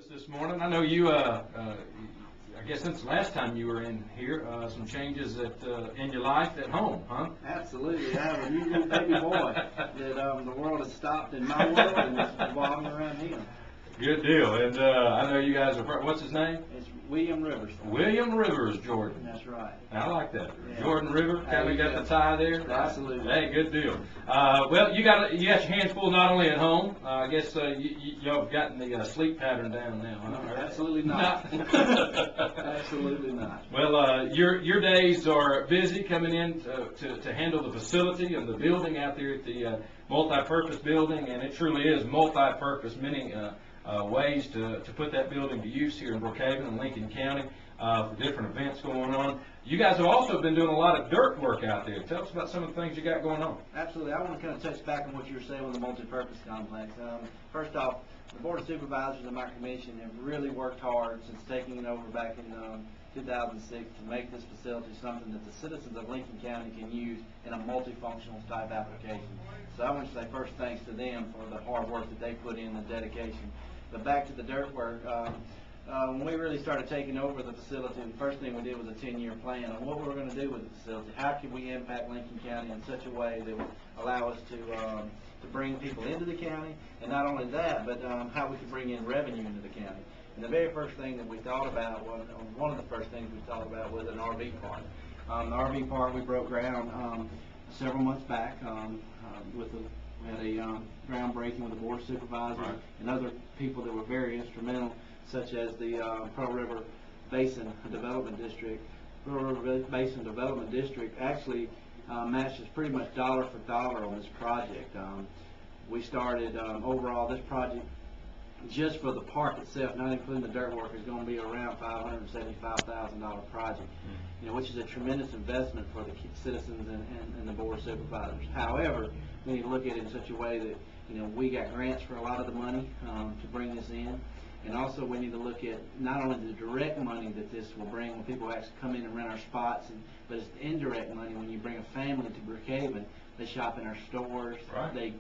this morning. I know you, I guess since the last time you were in here, some changes in your life at home, huh? Absolutely. I have a new baby boy that the world has stopped in my world and it's revolving around him. Good deal. And I know you guys are, what's his name? It's William Rivers. William Rivers, Jordan. That's right. I like that. Yeah. Jordan River, kind of got the tie there. Right? Absolutely. Hey, good deal. Well, you got your hands full not only at home. I guess y'all have gotten the sleep pattern down now, huh? Absolutely not. Absolutely not. Well, your days are busy coming in to handle the facility and the building out there at the multi-purpose building, and it truly is multi-purpose. Many ways to put that building to use here in Brookhaven and Lincoln County for different events going on. You guys have also been doing a lot of dirt work out there. Tell us about some of the things you got going on. Absolutely. I want to kind of touch back on what you were saying with the multi-purpose complex. First off, the Board of Supervisors and my commission have really worked hard since taking it over back in 2006 to make this facility something that the citizens of Lincoln County can use in a multifunctional type application. So I want to say first thanks to them for the hard work that they put in, the dedication. But back to the dirt work, when we really started taking over the facility, the first thing we did was a 10-year plan on what we were going to do with the facility. How can we impact Lincoln County in such a way that would allow us to bring people into the county, and not only that, but how we could bring in revenue into the county. And the very first thing that we thought about, one of the first things we thought about was an RV park. The RV park, we broke ground several months back we had a groundbreaking with the Board of Supervisors and other people that were very instrumental, such as the Pearl River Basin Development District. Pearl River Basin Development District actually matches pretty much dollar for dollar on this project. We started overall this project just for the park itself, not including the dirt work, is going to be around $575,000 project, which is a tremendous investment for the citizens and the Board of Supervisors. However, we need to look at it in such a way that we got grants for a lot of the money to bring this in, and also we need to look at not only the direct money that this will bring when people actually come in and rent our spots, but it's the indirect money when you bring a family to Brookhaven. They shop in our stores. Right. They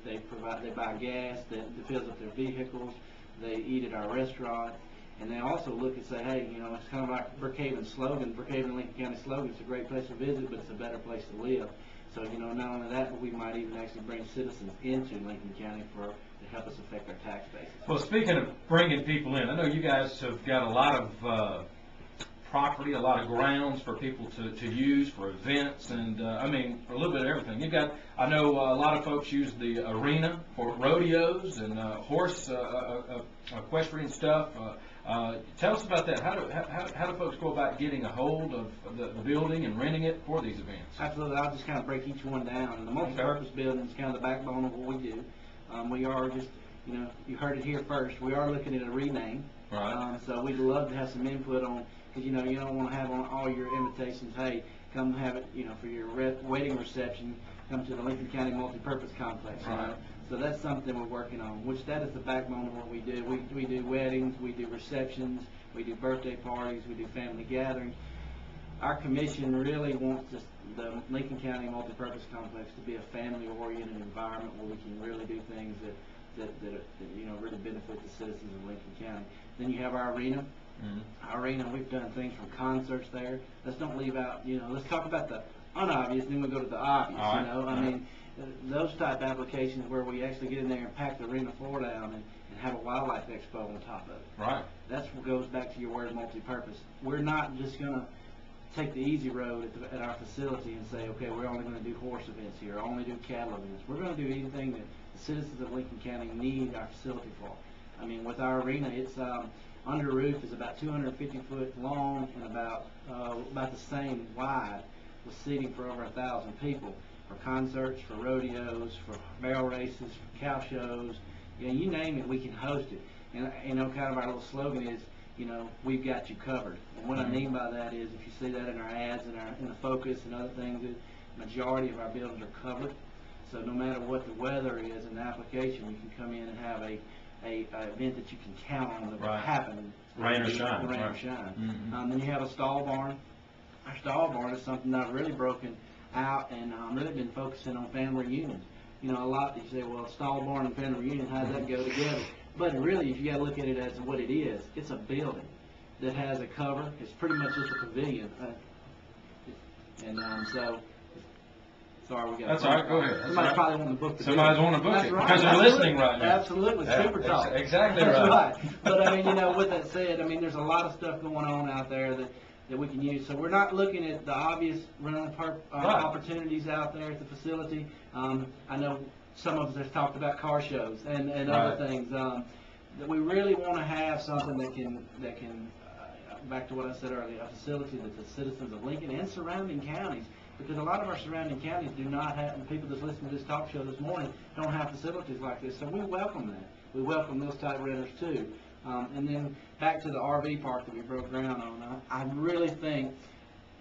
buy gas that fills up their vehicles. They eat at our restaurant, and they also look and say, hey, it's kind of like Brookhaven's slogan, Brookhaven Lincoln County slogan. It's a great place to visit, but it's a better place to live. So, not only that, but we might even actually bring citizens into Lincoln County to help us affect our tax basis. Well, speaking of bringing people in, I know you guys have got a lot of property, a lot of grounds for people to use for events, and I mean, for a little bit of everything. You got, I know a lot of folks use the arena for rodeos and horse equestrian stuff. Tell us about that. How do folks go about getting a hold of the building and renting it for these events? Absolutely. I'll just kind of break each one down. The multi-purpose building is kind of the backbone of what we do. We are just, you heard it here first. We are looking at a rename. Right. So we'd love to have some input on, because you don't want to have on all your invitations, hey, come have it, for your wedding reception, come to the Lincoln County Multi-Purpose Complex. Right. So that's something we're working on, which that is the backbone of what we do. We do weddings, we do receptions, we do birthday parties, we do family gatherings. Our commission really wants the Lincoln County Multi-Purpose Complex to be a family-oriented environment where we can really do things that really benefit the citizens of Lincoln County. Then you have our arena. Mm-hmm. Our arena, we've done things from concerts there. Let's don't leave out, let's talk about the unobvious, and then we'll go to the obvious, I mean, those type applications where we actually get in there and pack the arena floor down and have a wildlife expo on top of it. Right. That's what goes back to your word multi-purpose. We're not just going to take the easy road at our facility and say, okay, we're only going to do horse events here, only do cattle events. We're going to do anything that the citizens of Lincoln County need our facility for. I mean, with our arena, it's under roof is about 250 foot long and about the same wide, with seating for over 1,000 people for concerts, for rodeos, for barrel races, for cow shows. You name it, we can host it. And kind of our little slogan is, we've got you covered. And what I mean by that is, if you see that in our ads and in the focus and other things, the majority of our buildings are covered. So no matter what the weather is in the application, you can come in and have a event that you can count on that will happen. Rain or shine. Rain or shine. Mm-hmm. Then you have a stall barn. Our stall barn is something that I've really broken out and really been focusing on family reunions. A lot you say, well, stall barn and family reunion, how does that go together? But really, if you gotta look at it as what it is, it's a building that has a cover. It's pretty much just a pavilion. So, sorry, we got. That's all right, go ahead. Somebody probably wanting to book the Somebody's building. wanting to book That's it, right. because they're listening right now. Absolutely, Yeah, super talk. exactly That's right. But I mean, with that said, I mean, there's a lot of stuff going on out there that we can use. So we're not looking at the obvious rental opportunities out there at the facility. I know some of us have talked about car shows and other things. That we really want to have something that can back to what I said earlier, a facility that the citizens of Lincoln and surrounding counties, because a lot of our surrounding counties do not have, and people that's listening to this talk show this morning don't have facilities like this. So we welcome that. We welcome those type renters too. And then back to the RV park that we broke ground on, I really think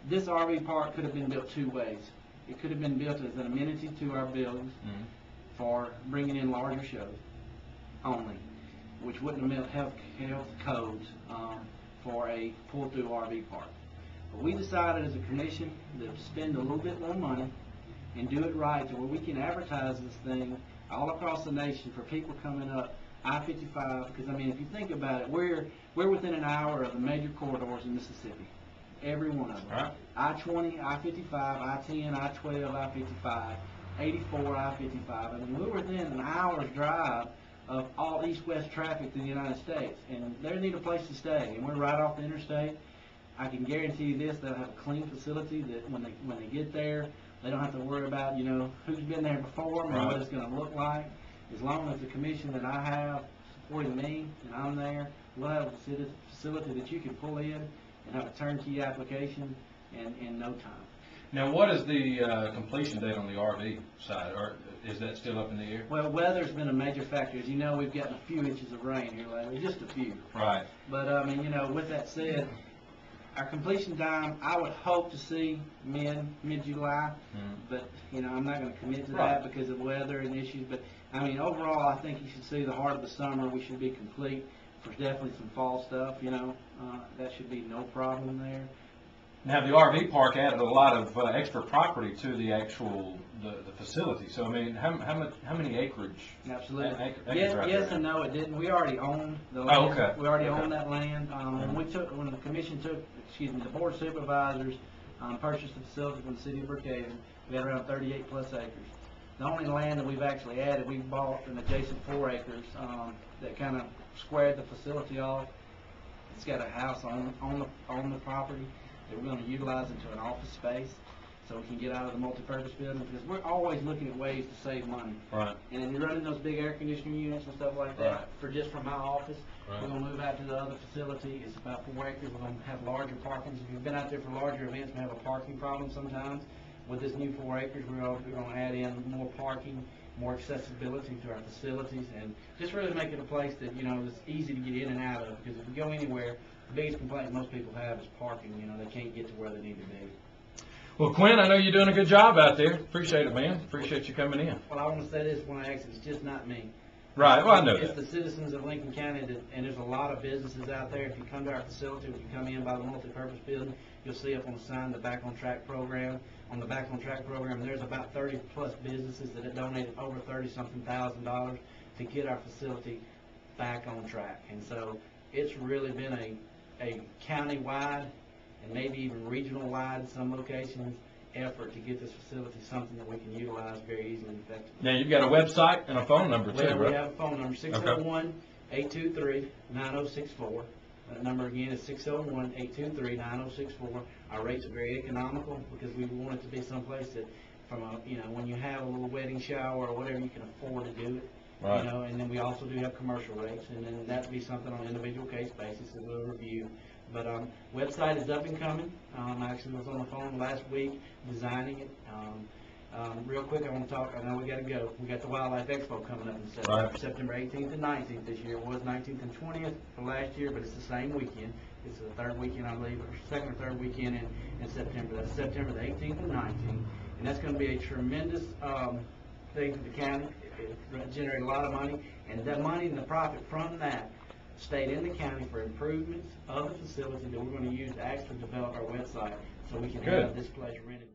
this RV park could have been built two ways. It could have been built as an amenity to our buildings for bringing in larger shows only, which wouldn't have met health codes for a pull-through RV park. But we decided as a commission to spend a little bit more money and do it right to where we can advertise this thing all across the nation for people coming up I-55, because I mean, if you think about it, we're within an hour of the major corridors in Mississippi, every one of them. Right. I-20, I-55, I-10, I-12, I-55, 84, I-55. I mean, we're within an hour's drive of all east-west traffic in the United States, and they need a place to stay, and we're right off the interstate. I can guarantee you this, they'll have a clean facility that when they get there, they don't have to worry about, who's been there before and what it's going to look like. As long as the commission that I have supporting me and I'm there, we'll have a facility that you can pull in and have a turnkey application in no time. Now, what is the completion date on the RV side, or is that still up in the air? Well, weather's been a major factor. As you know, we've gotten a few inches of rain here lately, just a few. Right. But, I mean, with that said, our completion time, I would hope to see mid-July, but, I'm not going to commit to that because of weather and issues. But, I mean, overall, I think you should see the heart of the summer. We should be complete. There's definitely some fall stuff, that should be no problem there. Now, the RV park added a lot of extra property to the actual the facility. So, I mean, how many acreage? Absolutely. Acreage Yes and no, it didn't. We already own the land. Oh, okay. We already own that land. When the commission the board of supervisors purchased the facility from the city of Brookhaven, we had around 38 plus acres. The only land that we've actually added, we bought an adjacent 4 acres that kind of squared the facility off. It's got a house on the property that we're going to utilize into an office space so we can get out of the multi-purpose building, because we're always looking at ways to save money. Right. And if you're running those big air conditioning units and stuff like that, from my office, we're going to move out to the other facility. It's about 4 acres. We're going to have larger parkings. If you've been out there for larger events, we have a parking problem sometimes. With this new 4 acres, we're going to add in more parking, more accessibility to our facilities, and just really make it a place that, that's easy to get in and out of, because if you go anywhere, the biggest complaint most people have is parking. They can't get to where they need to be. Well, Quinn, I know you're doing a good job out there. Appreciate it, man. Appreciate you coming in. Well, I want to say this when I exit, it's just not me. Right, well, I know it's that. the citizens of Lincoln County, and there's a lot of businesses out there. If you come to our facility, if you come in by the multi-purpose building, you'll see up on the sign the Back on Track program. On the Back on Track program, there's about 30 plus businesses that have donated over $30-something thousand to get our facility back on track. And so it's really been a county-wide and maybe even regional-wide in some locations effort to get this facility something that we can utilize very easily and effectively. Now, you've got a website and a phone number, too, Well, right? we have a phone number, 601-823-9064. That number again is 601-823-9064. Our rates are very economical because we want it to be someplace that when you have a little wedding shower or whatever, you can afford to do it. Right. And then we also do have commercial rates, and then that would be something on an individual case basis that we'll review. But website is up and coming. I actually was on the phone last week designing it. Real quick, I want to talk. I know we got to go. We got the Wildlife Expo coming up in September 18th and 19th this year. It was 19th and 20th for last year, but it's the same weekend. It's the third weekend, I believe, or second or third weekend in September. That's September the 18th and 19th, and that's going to be a tremendous thing for the county. It generated a lot of money, and that money and the profit from that stayed in the county for improvements of the facility that we're going to use to actually develop our website so we can have this place rented.